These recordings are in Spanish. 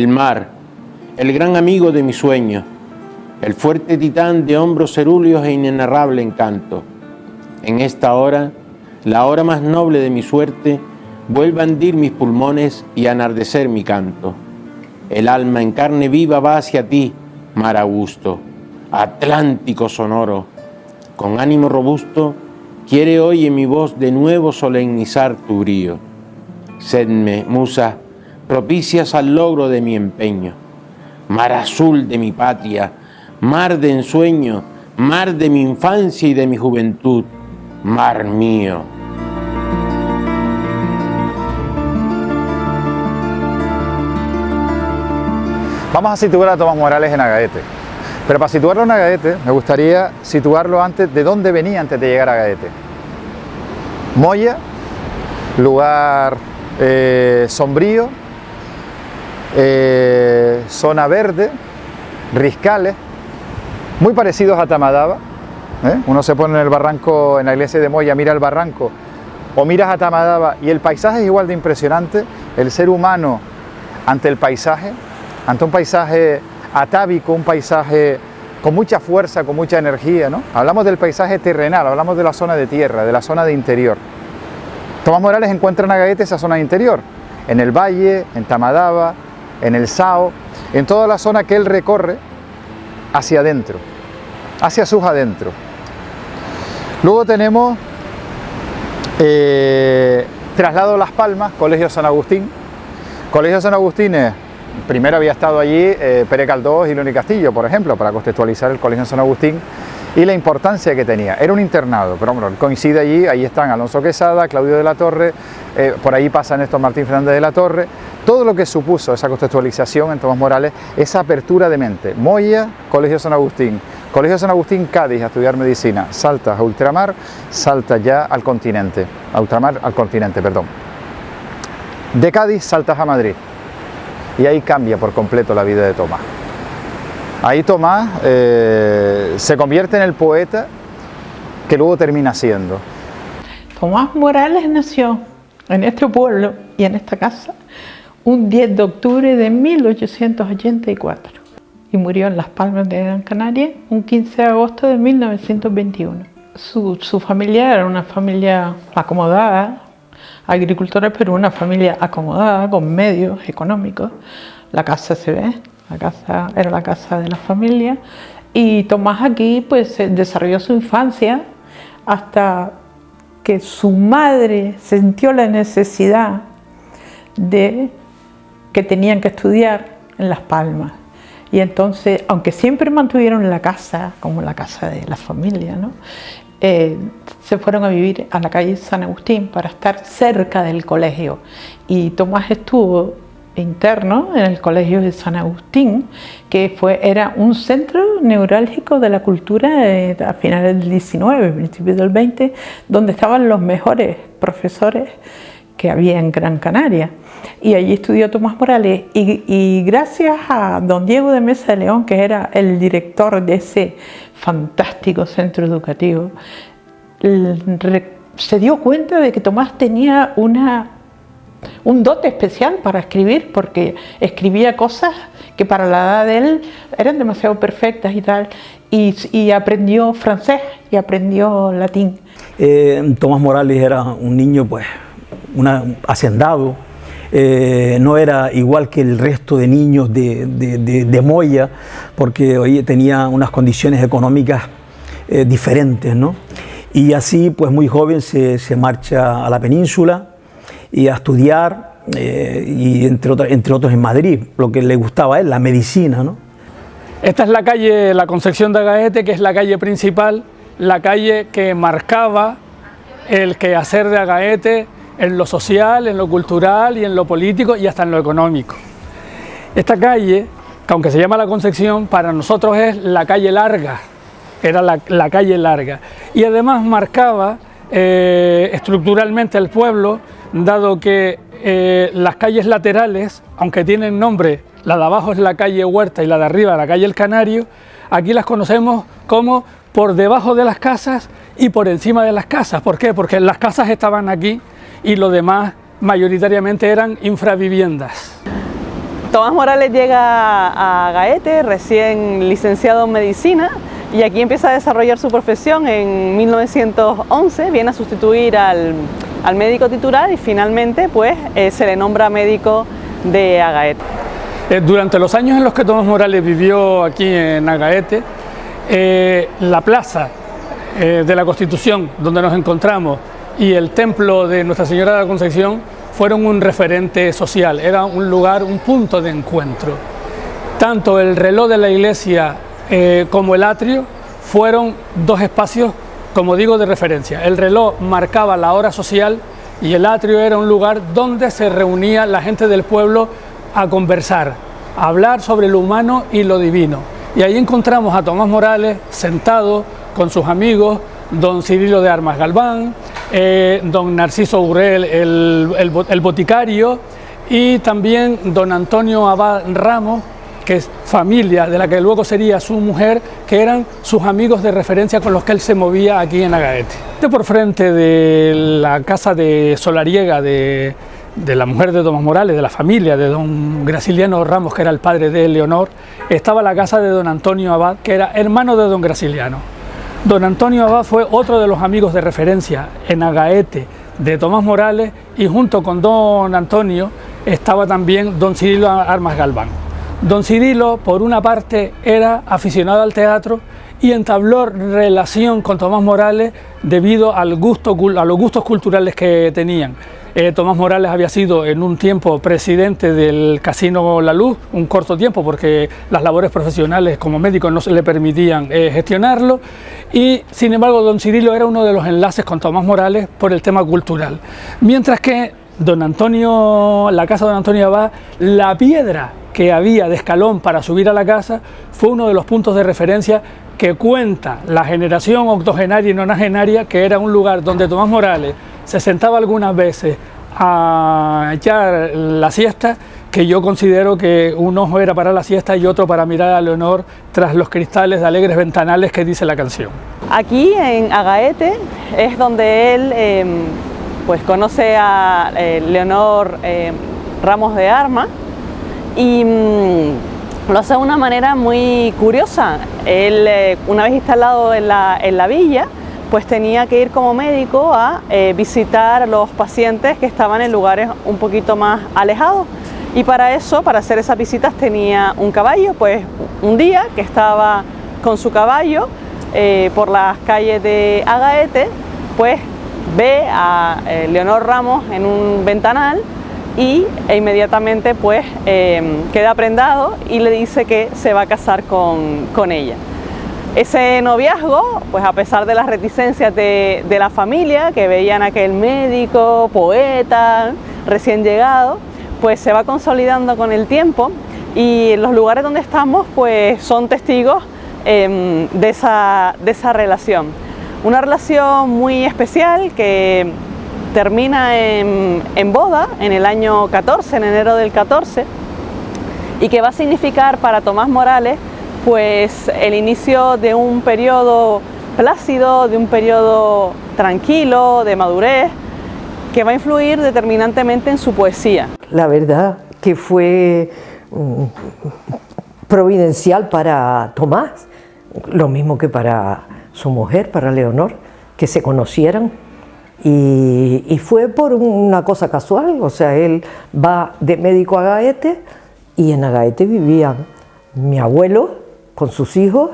El mar, el gran amigo de mi sueño, el fuerte titán de hombros cerúleos e inenarrable encanto. En esta hora, la hora más noble de mi suerte, vuelve a hendir mis pulmones y a enardecer mi canto. El alma en carne viva va hacia ti, mar augusto, Atlántico sonoro. Con ánimo robusto, quiere hoy en mi voz de nuevo solemnizar tu brío. Sedme, musa, propicias al logro de mi empeño. Mar azul de mi patria, mar de ensueño, mar de mi infancia y de mi juventud, mar mío. Vamos a situar a Tomás Morales en Agaete, pero para situarlo en Agaete me gustaría situarlo antes de dónde venía antes de llegar a Agaete. Moya, lugar sombrío, zona verde, riscales, muy parecidos a Tamadaba. Uno se pone en el barranco, en la iglesia de Moya, mira el barranco o miras a Tamadaba y el paisaje es igual de impresionante. El ser humano ante el paisaje, ante un paisaje atávico, un paisaje con mucha fuerza, con mucha energía, ¿no? Hablamos del paisaje terrenal, hablamos de la zona de tierra, de la zona de interior. Tomás Morales encuentra en Agaete esa zona de interior, en el valle, en Tamadaba, en el Sao, en toda la zona que él recorre hacia adentro, hacia sus adentros. Luego tenemos traslado a Las Palmas, Colegio San Agustín. Colegio San Agustín primero había estado allí Pere Caldós y Leoni Castillo, por ejemplo, para contextualizar el Colegio San Agustín y la importancia que tenía. Era un internado, pero bueno, coincide allí, ahí están Alonso Quesada, Claudio de la Torre, por ahí pasa Néstor Martín Fernández de la Torre, todo lo que supuso esa contextualización en Tomás Morales, esa apertura de mente. Moya, Colegio San Agustín, Cádiz a estudiar medicina, saltas a ultramar, saltas ya al continente, a ultramar al continente, perdón. De Cádiz saltas a Madrid. Y ahí cambia por completo la vida de Tomás. Ahí Tomás se convierte en el poeta que luego termina siendo. Tomás Morales nació en este pueblo y en esta casa un 10 de octubre de 1884 y murió en Las Palmas de Gran Canaria un 15 de agosto de 1921. Su familia era una familia acomodada, agricultores, pero una familia acomodada, con medios económicos. La casa se ve, la casa era la casa de la familia, y Tomás aquí pues desarrolló su infancia hasta que su madre sintió la necesidad de que tenían que estudiar en Las Palmas. Y entonces, aunque siempre mantuvieron la casa como la casa de la familia, ¿no? Se fueron a vivir a la calle San Agustín para estar cerca del colegio, y Tomás estuvo interno en el colegio de San Agustín, que era un centro neurálgico de la cultura a finales del 19, principios del 20, donde estaban los mejores profesores que había en Gran Canaria, y allí estudió Tomás Morales, y gracias a don Diego de Mesa de León, que era el director de ese fantástico centro educativo, se dio cuenta de que Tomás tenía un dote especial para escribir, porque escribía cosas que para la edad de él eran demasiado perfectas y tal, y aprendió francés y aprendió latín. Tomás Morales era un niño pues hacendado, no era igual que el resto de niños de Moya, porque hoy tenía unas condiciones económicas diferentes, ¿no? Y así, pues muy joven se marcha a la península y a estudiar, y entre otros en Madrid, lo que le gustaba a él, la medicina, ¿no? Esta es la calle La Concepción de Agaete, que es la calle principal, la calle que marcaba el quehacer de Agaete en lo social, en lo cultural y en lo político y hasta en lo económico. Esta calle, que aunque se llama La Concepción, para nosotros es la calle larga, era la calle larga, y además marcaba estructuralmente el pueblo, dado que las calles laterales, aunque tienen nombre, la de abajo es la calle Huerta y la de arriba la calle El Canario, aquí las conocemos como por debajo de las casas y por encima de las casas. ¿Por qué? Porque las casas estaban aquí y lo demás mayoritariamente eran infraviviendas. Tomás Morales llega a Gaete, recién licenciado en medicina, y aquí empieza a desarrollar su profesión. En 1911 viene a sustituir al médico titular y finalmente pues, se le nombra médico de Agaete. Durante los años en los que Tomás Morales vivió aquí en Agaete, la plaza de la Constitución donde nos encontramos y el templo de Nuestra Señora de la Concepción fueron un referente social, era un lugar, un punto de encuentro. Tanto el reloj de la iglesia como el atrio fueron dos espacios, como digo, de referencia. El reloj marcaba la hora social y el atrio era un lugar donde se reunía la gente del pueblo a conversar, a hablar sobre lo humano y lo divino. Y ahí encontramos a Tomás Morales sentado con sus amigos, don Cirilo de Armas Galván, don Narciso Urrell, el boticario, y también don Antonio Abad Ramos, que es familia de la que luego sería su mujer, que eran sus amigos de referencia con los que él se movía aquí en Agaete. Por frente de la casa de solariega de la mujer de Tomás Morales, de la familia de don Graciliano Ramos, que era el padre de Leonor, estaba la casa de don Antonio Abad, que era hermano de don Graciliano. Don Antonio Abad fue otro de los amigos de referencia en Agaete de Tomás Morales, y junto con don Antonio estaba también don Cirilo Armas Galván. Don Cirilo, por una parte, era aficionado al teatro y entabló relación con Tomás Morales debido a los gustos culturales que tenían. Tomás Morales había sido en un tiempo presidente del Casino La Luz, un corto tiempo porque las labores profesionales como médico no se le permitían gestionarlo, y sin embargo don Cirilo era uno de los enlaces con Tomás Morales por el tema cultural. Mientras que la casa de don Antonio Abad, la piedra que había de escalón para subir a la casa fue uno de los puntos de referencia que cuenta la generación octogenaria y nonagenaria, que era un lugar donde Tomás Morales se sentaba algunas veces a echar la siesta, que yo considero que un ojo era para la siesta y otro para mirar a Leonor tras los cristales de alegres ventanales que dice la canción. Aquí en Agaete es donde él pues conoce a Leonor Ramos de Armas, y lo hace de una manera muy curiosa. Él, una vez instalado en la villa, pues tenía que ir como médico a visitar a los pacientes que estaban en lugares un poquito más alejados, y para eso, para hacer esas visitas, tenía un caballo. Pues un día que estaba con su caballo por las calles de Agaete, pues ve a Leonor Ramos en un ventanal e inmediatamente pues queda prendado y le dice que se va a casar con ella. Ese noviazgo, pues a pesar de las reticencias de la familia, que veían a aquel médico, poeta, recién llegado, pues se va consolidando con el tiempo, y los lugares donde estamos pues son testigos de esa relación. Una relación muy especial que termina en boda en el año 14, en enero del 14, y que va a significar para Tomás Morales pues el inicio de un periodo plácido, de un periodo tranquilo, de madurez, que va a influir determinantemente en su poesía. La verdad que fue providencial para Tomás, lo mismo que para su mujer, para Leonor, que se conocieran, y fue por una cosa casual. O sea, él va de médico a Agaete, y en Agaete vivían mi abuelo con sus hijos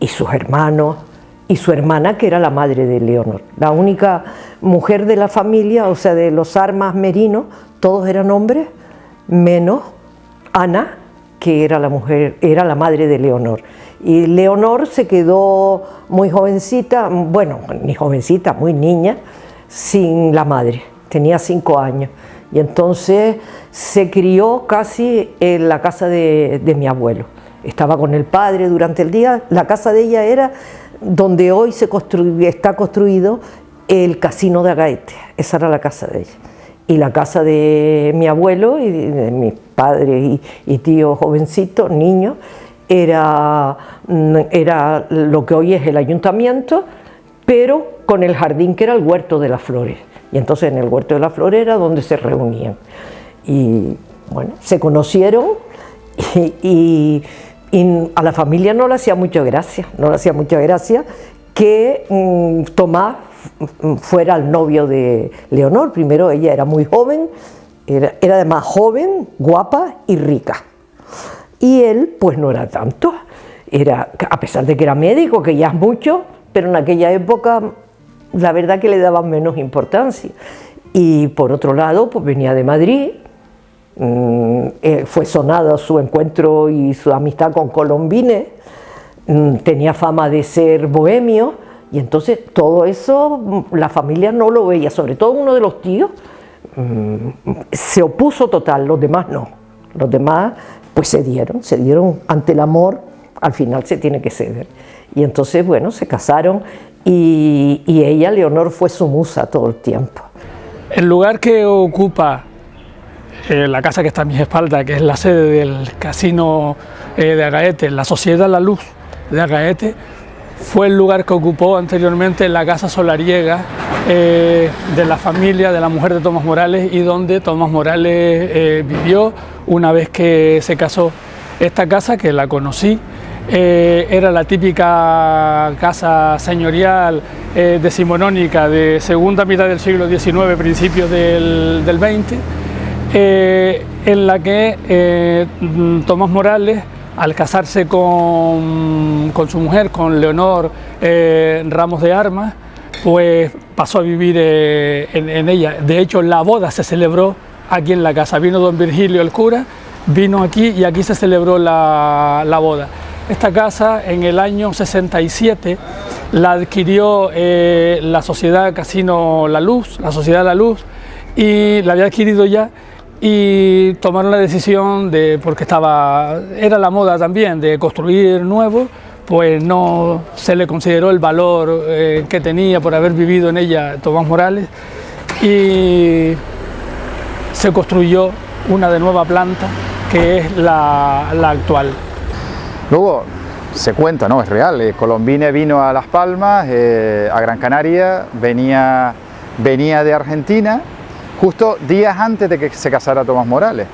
y sus hermanos y su hermana, que era la madre de Leonor, la única mujer de la familia. O sea, de los Armas Merinos todos eran hombres, menos Ana, que era la mujer, era la madre de Leonor. Y Leonor se quedó muy jovencita, bueno, ni jovencita, muy niña, sin la madre, tenía 5 años, y entonces se crió casi en la casa de mi abuelo. Estaba con el padre durante el día. La casa de ella era donde hoy está construido el casino de Agaete. Esa era la casa de ella. Y la casa de mi abuelo y de mis padres y tíos jovencitos, niños, era lo que hoy es el ayuntamiento, pero con el jardín que era el Huerto de las Flores. Y entonces en el Huerto de las Flores era donde se reunían. Y bueno, se conocieron Y a la familia no le hacía mucha gracia, que Tomás fuera el novio de Leonor. Primero, ella era muy joven, era además joven, guapa y rica. Y él pues no era tanto, a pesar de que era médico, que ya es mucho, pero en aquella época la verdad que le daban menos importancia. Y por otro lado, pues venía de Madrid, fue sonado su encuentro y su amistad con Colombines, tenía fama de ser bohemio, y entonces todo eso la familia no lo veía, sobre todo uno de los tíos se opuso total, los demás no, los demás pues cedieron ante el amor, al final se tiene que ceder. Y entonces bueno, se casaron y ella, Leonor, fue su musa todo el tiempo. El lugar que ocupa la casa que está a mis espaldas, que es la sede del casino de Agaete, la Sociedad La Luz de Agaete, fue el lugar que ocupó anteriormente la casa solariega de la familia de la mujer de Tomás Morales y donde Tomás Morales vivió una vez que se casó. Esta casa, que la conocí, era la típica casa señorial decimonónica de segunda mitad del siglo XIX, principios del XX, en la que Tomás Morales, al casarse con su mujer, con Leonor Ramos de Armas, pues pasó a vivir en ella. De hecho, la boda se celebró aquí en la casa. Vino don Virgilio, el cura, vino aquí y aquí se celebró la boda. Esta casa en el año 67 la adquirió la Sociedad Casino La Luz, la Sociedad La Luz, y la había adquirido ya, y tomaron la decisión de, porque era la moda también de construir nuevo, pues no se le consideró el valor que tenía por haber vivido en ella Tomás Morales, y se construyó una de nueva planta que es la actual. Luego se cuenta, ¿no? Es real, Colombines vino a Las Palmas, a Gran Canaria, venía de Argentina, justo días antes de que se casara Tomás Morales.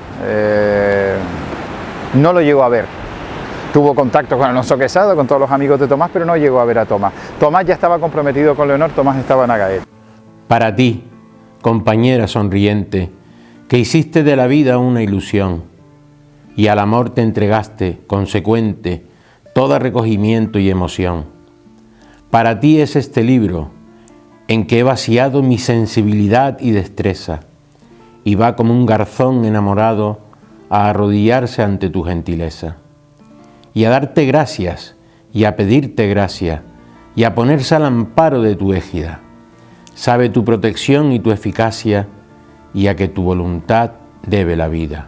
No lo llegó a ver. Tuvo contacto con Alonso Quesada, con todos los amigos de Tomás, pero no llegó a ver a Tomás. Tomás ya estaba comprometido con Leonor, Tomás estaba en Agaete. Para ti, compañera sonriente, que hiciste de la vida una ilusión y al amor te entregaste, consecuente, todo recogimiento y emoción. Para ti es este libro, en que he vaciado mi sensibilidad y destreza, y va como un garzón enamorado a arrodillarse ante tu gentileza, y a darte gracias, y a pedirte gracia, y a ponerse al amparo de tu égida. Sabe tu protección y tu eficacia, y a que tu voluntad debe la vida.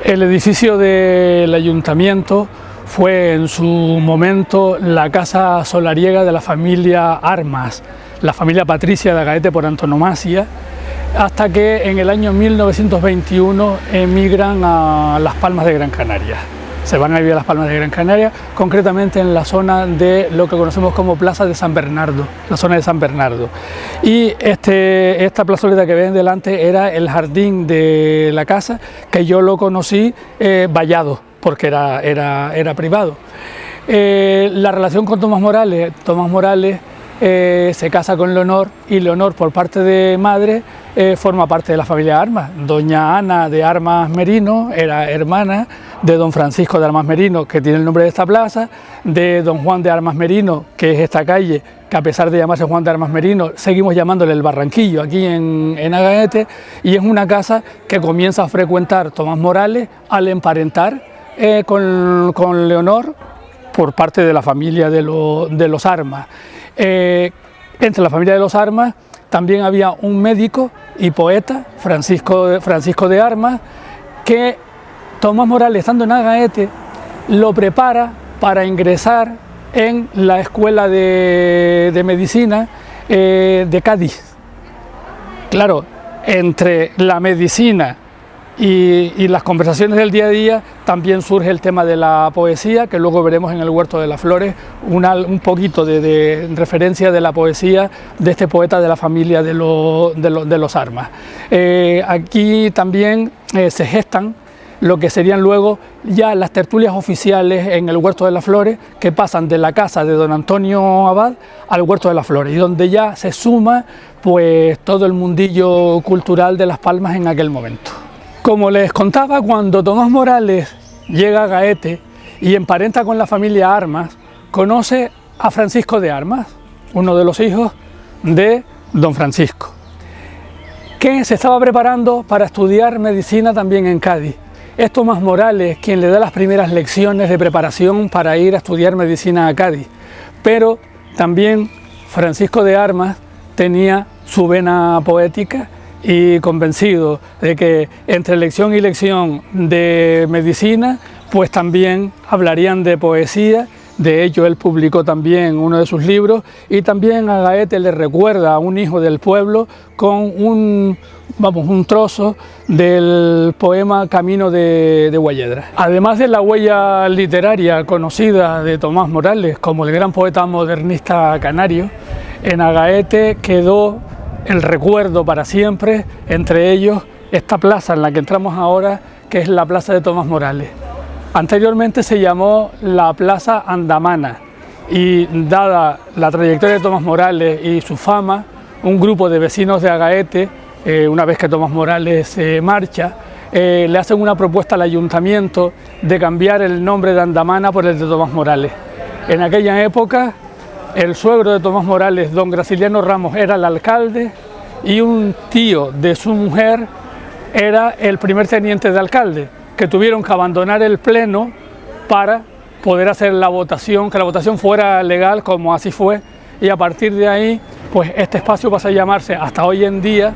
El edificio del ayuntamiento fue en su momento la casa solariega de la familia Armas, la familia patricia de Agaete por antonomasia, hasta que en el año 1921 emigran a Las Palmas de Gran Canaria. Se van a vivir a Las Palmas de Gran Canaria, concretamente en la zona de lo que conocemos como Plaza de San Bernardo, la zona de San Bernardo. Y esta plazoleta que ven delante era el jardín de la casa, que yo lo conocí vallado, porque era privado. La relación con Tomás Morales se casa con Leonor, y Leonor, por parte de madre, forma parte de la familia Armas. Doña Ana de Armas Merino era hermana de don Francisco de Armas Merino, que tiene el nombre de esta plaza, de don Juan de Armas Merino, que es esta calle, que a pesar de llamarse Juan de Armas Merino, seguimos llamándole el Barranquillo, aquí en Agaete, y es una casa que comienza a frecuentar Tomás Morales al emparentar con Leonor por parte de la familia de los Armas. Entre la familia de los Armas también había un médico y poeta, Francisco de Armas, que Tomás Morales, estando en Agaete, lo prepara para ingresar en la escuela de medicina de Cádiz. Claro, entre la medicina y las conversaciones del día a día también surge el tema de la poesía, que luego veremos en el Huerto de las Flores un poquito de referencia de la poesía de este poeta de la familia de los Armas. Aquí también se gestan lo que serían luego ya las tertulias oficiales en el Huerto de las Flores, que pasan de la casa de don Antonio Abad al Huerto de las Flores, y donde ya se suma pues todo el mundillo cultural de Las Palmas en aquel momento. Como les contaba, cuando Tomás Morales llega a Gaete y emparenta con la familia Armas, conoce a Francisco de Armas, uno de los hijos de don Francisco, que se estaba preparando para estudiar medicina también en Cádiz. Es Tomás Morales quien le da las primeras lecciones de preparación para ir a estudiar medicina a Cádiz, pero también Francisco de Armas tenía su vena poética y convencido de que entre lección y lección de medicina, pues también hablarían de poesía. De hecho, él publicó también uno de sus libros, y también a Gaete le recuerda a un hijo del pueblo con un trozo del poema Camino de Huelledra. Además de la huella literaria conocida de Tomás Morales como el gran poeta modernista canario, en Agaete quedó el recuerdo para siempre, entre ellos esta plaza en la que entramos ahora, que es la Plaza de Tomás Morales. Anteriormente se llamó la Plaza Andamana, y dada la trayectoria de Tomás Morales y su fama, un grupo de vecinos de Agaete, una vez que Tomás Morales se marcha, le hacen una propuesta al ayuntamiento de cambiar el nombre de Andamana por el de Tomás Morales. En aquella época, el suegro de Tomás Morales, don Graciliano Ramos, era el alcalde, y un tío de su mujer era el primer teniente de alcalde, que tuvieron que abandonar el pleno para poder hacer la votación, que la votación fuera legal, como así fue, y a partir de ahí, pues este espacio pasa a llamarse hasta hoy en día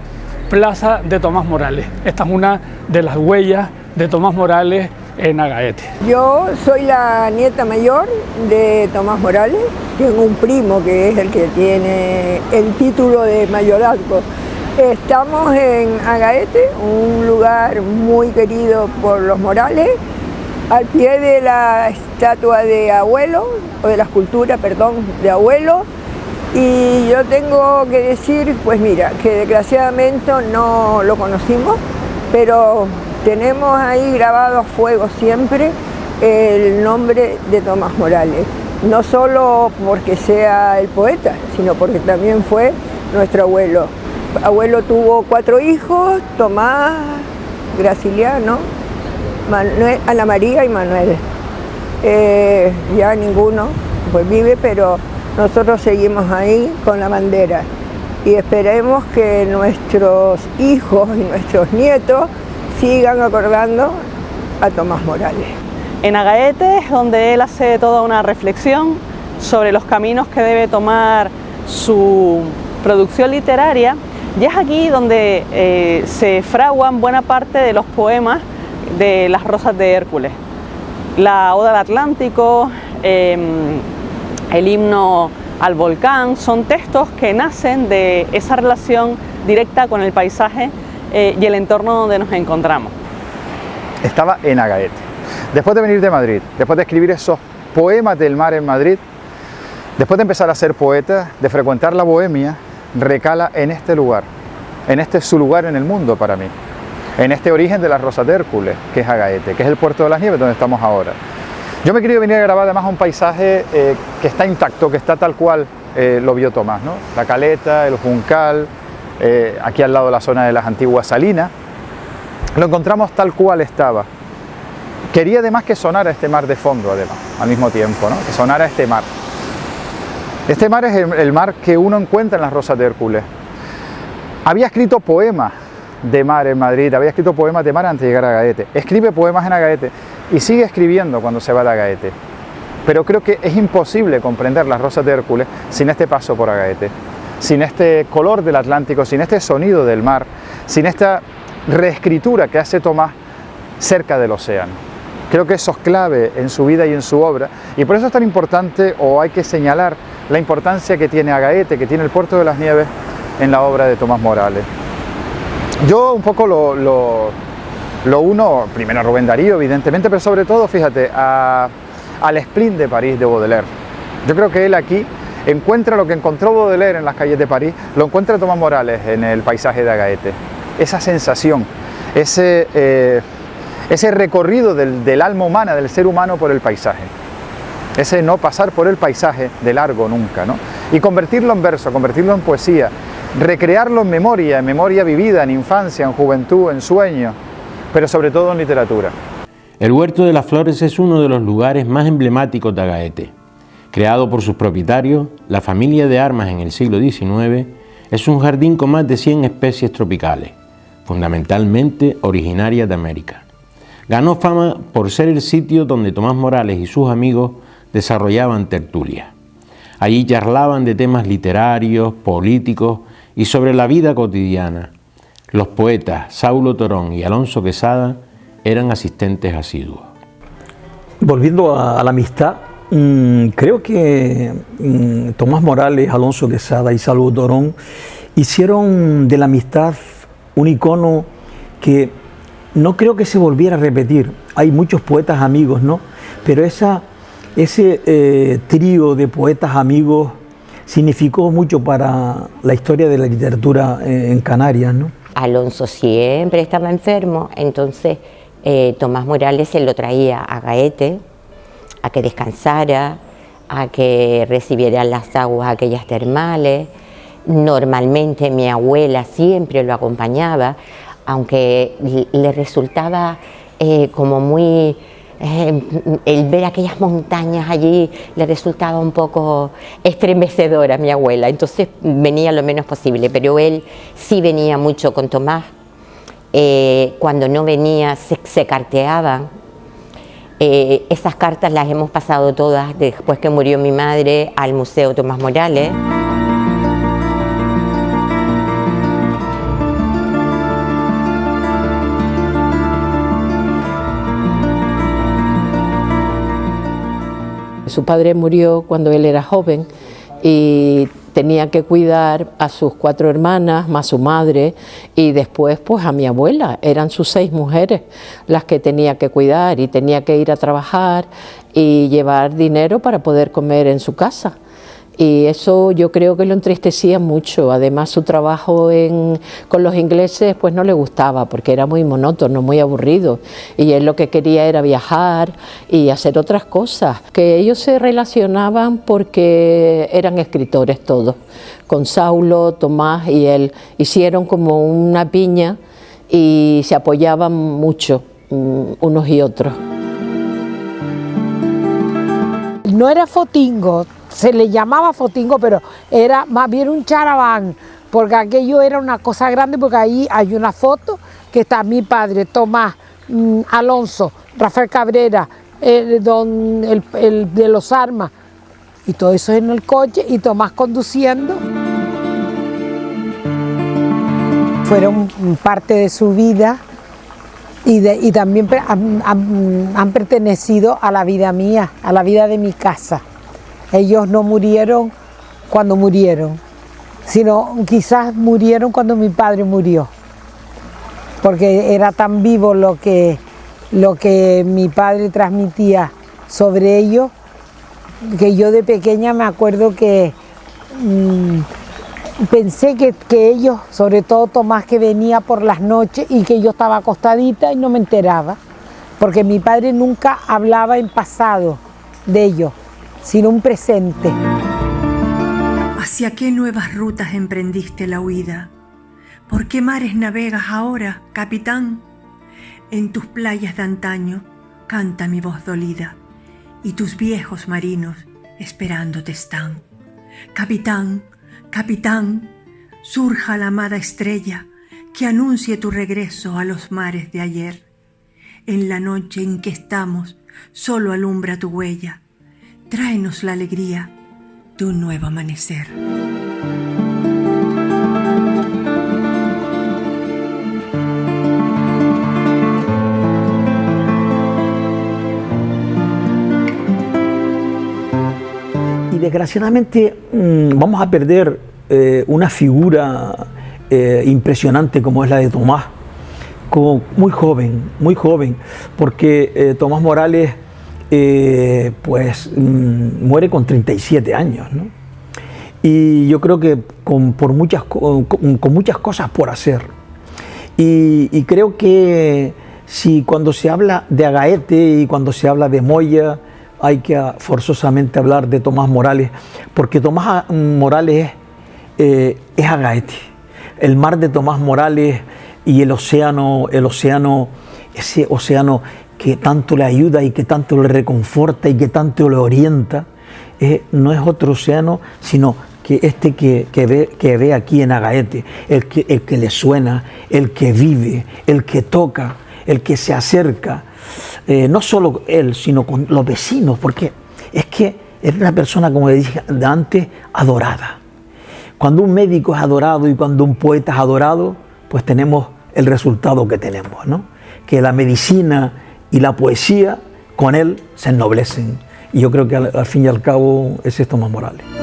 Plaza de Tomás Morales. Esta es una de las huellas de Tomás Morales en Agaete. Yo soy la nieta mayor de Tomás Morales, tengo un primo que es el que tiene el título de mayorazgo. Estamos en Agaete, un lugar muy querido por los Morales, al pie de la estatua de abuelo, o de la escultura, perdón, de abuelo. Y yo tengo que decir, pues mira, que desgraciadamente no lo conocimos, pero tenemos ahí grabado a fuego siempre el nombre de Tomás Morales. No solo porque sea el poeta, sino porque también fue nuestro abuelo. Abuelo tuvo 4 hijos, Tomás, Graciliano, Ana María y Manuel. Ya ninguno pues vive, pero nosotros seguimos ahí con la bandera y esperemos que nuestros hijos y nuestros nietos sigan acordando a Tomás Morales. En Agaete es donde él hace toda una reflexión sobre los caminos que debe tomar su producción literaria, y es aquí donde se fraguan buena parte de los poemas de las Rosas de Hércules. La Oda al Atlántico, el himno al volcán, son textos que nacen de esa relación directa con el paisaje y el entorno donde nos encontramos. Estaba en Agaete. Después de venir de Madrid, después de escribir esos poemas del mar en Madrid, después de empezar a ser poeta, de frecuentar la bohemia, recala en este lugar, en este su lugar en el mundo para mí, en este origen de las Rosas de Hércules, que es Agaete, que es el Puerto de las Nieves donde estamos ahora. Yo me he querido venir a grabar además un paisaje que está intacto, que está tal cual lo vio Tomás, ¿no? La caleta, el juncal, aquí al lado de la zona de las antiguas salinas, lo encontramos tal cual estaba. Quería además que sonara este mar de fondo, además, al mismo tiempo, ¿no? Que sonara este mar. Este mar es el mar que uno encuentra en las Rosas de Hércules. Había escrito poemas de mar en Madrid, había escrito poemas de mar antes de llegar a Agaete. Escribe poemas en Agaete y sigue escribiendo cuando se va de Agaete. Pero creo que es imposible comprender las Rosas de Hércules sin este paso por Agaete, sin este color del Atlántico, sin este sonido del mar, sin esta reescritura que hace Tomás cerca del océano. Creo que eso es clave en su vida y en su obra, y por eso es tan importante, o hay que señalar la importancia que tiene Agaete, que tiene el Puerto de las Nieves en la obra de Tomás Morales. Yo un poco lo uno, primero a Rubén Darío, evidentemente, pero sobre todo, fíjate, al Spleen de París de Baudelaire. Yo creo que él aquí encuentra lo que encontró Baudelaire en las calles de París, lo encuentra Tomás Morales en el paisaje de Agaete. Esa sensación, ese recorrido del alma humana, del ser humano por el paisaje. Ese no pasar por el paisaje de largo nunca, ¿no? Y convertirlo en verso, convertirlo en poesía, recrearlo en memoria vivida, en infancia, en juventud, en sueño, pero sobre todo en literatura. El Huerto de las Flores es uno de los lugares más emblemáticos de Agaete. Creado por sus propietarios, la familia de Armas en el siglo XIX, es un jardín con más de 100 especies tropicales, fundamentalmente originarias de América. Ganó fama por ser el sitio donde Tomás Morales y sus amigos desarrollaban tertulias. Allí charlaban de temas literarios, políticos y sobre la vida cotidiana. Los poetas Saulo Torón y Alonso Quesada eran asistentes asiduos. Volviendo a la amistad, creo que Tomás Morales, Alonso Quesada y Saulo Torón hicieron de la amistad un icono que no creo que se volviera a repetir. Hay muchos poetas amigos, ¿no? Pero ese trío de poetas amigos significó mucho para la historia de la literatura en Canarias, ¿no? Alonso siempre estaba enfermo, entonces Tomás Morales se lo traía a Agaete, a que descansara, a que recibiera las aguas aquellas termales. Normalmente mi abuela siempre lo acompañaba, aunque le resultaba como muy... el ver aquellas montañas allí le resultaba un poco estremecedora a mi abuela, entonces venía lo menos posible, pero él sí venía mucho con Tomás. Cuando no venía se carteaban. Esas cartas las hemos pasado todas después que murió mi madre al Museo Tomás Morales. Su padre murió cuando él era joven y tenía que cuidar a sus 4 hermanas, más su madre, y después pues a mi abuela. Eran sus 6 mujeres las que tenía que cuidar y tenía que ir a trabajar y llevar dinero para poder comer en su casa. Y eso yo creo que lo entristecía mucho. Además su trabajo con los ingleses pues no le gustaba porque era muy monótono, muy aburrido. Y él lo que quería era viajar y hacer otras cosas. Que ellos se relacionaban porque eran escritores todos. Con Saulo, Tomás y él hicieron como una piña y se apoyaban mucho unos y otros. No era fotingo, se le llamaba fotingo, pero era más bien un charaván, porque aquello era una cosa grande, porque ahí hay una foto que está mi padre, Tomás, Alonso, Rafael Cabrera, el de los Armas, y todo eso en el coche, y Tomás conduciendo. Fueron parte de su vida y también han pertenecido a la vida mía, a la vida de mi casa. Ellos no murieron cuando murieron, sino quizás murieron cuando mi padre murió, porque era tan vivo lo que mi padre transmitía sobre ellos, que yo de pequeña me acuerdo que pensé que ellos, sobre todo Tomás, que venía por las noches y que yo estaba acostadita y no me enteraba, porque mi padre nunca hablaba en pasado de ellos, sino un presente. ¿Hacia qué nuevas rutas emprendiste la huida? ¿Por qué mares navegas ahora, capitán? En tus playas de antaño canta mi voz dolida, y tus viejos marinos esperándote están. Capitán, capitán, surja la amada estrella que anuncie tu regreso a los mares de ayer. En la noche en que estamos, solo alumbra tu huella. Tráenos la alegría de un nuevo amanecer. Y desgraciadamente vamos a perder una figura impresionante como es la de Tomás, como muy joven, porque Tomás Morales muere con 37 años, ¿no? Y yo creo que con muchas cosas por hacer. Y creo que si cuando se habla de Agaete y cuando se habla de Moya hay que forzosamente hablar de Tomás Morales, porque Tomás Morales es Agaete. El mar de Tomás Morales y el océano, ese océano que tanto le ayuda y que tanto le reconforta y que tanto le orienta, no es otro océano, sino que este que ve aquí en Agaete, el que le suena, el que vive, el que toca, el que se acerca, no solo él, sino con los vecinos, porque es que es una persona, como le dije antes, adorada. Cuando un médico es adorado y cuando un poeta es adorado, pues tenemos el resultado que tenemos, ¿no? Que la medicina y la poesía con él se ennoblecen. Y yo creo que al fin y al cabo ese es Tomás Morales.